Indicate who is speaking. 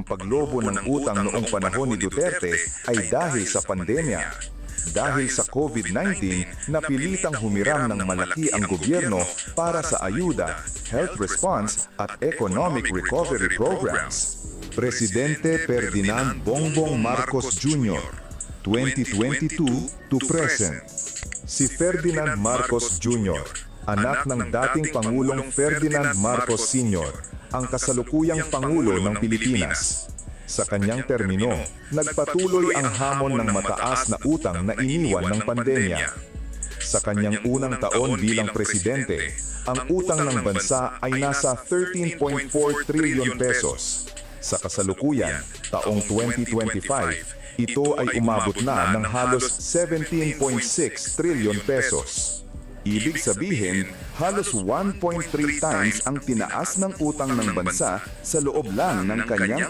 Speaker 1: paglobo ng utang noong panahon ni Duterte ay dahil sa pandemya. Dahil sa COVID-19, napilitang humiram ng malaki ang gobyerno para sa ayuda, health response at economic recovery programs. Presidente Ferdinand Bongbong Marcos Jr., 2022 to present. Si Ferdinand Marcos Jr., anak ng dating Pangulong Ferdinand Marcos Sr., ang kasalukuyang Pangulo ng Pilipinas. Sa kanyang termino, nagpatuloy ang hamon ng mataas na utang na iniwan ng pandemya. Sa kanyang unang taon bilang presidente, ang utang ng bansa ay nasa 13.4 trillion pesos. Sa kasalukuyan, taong 2025, ito ay umabot na ng halos 17.6 trillion pesos. Ibig sabihin, halos 1.3 times ang tinaas ng utang ng bansa sa loob lang ng kanyang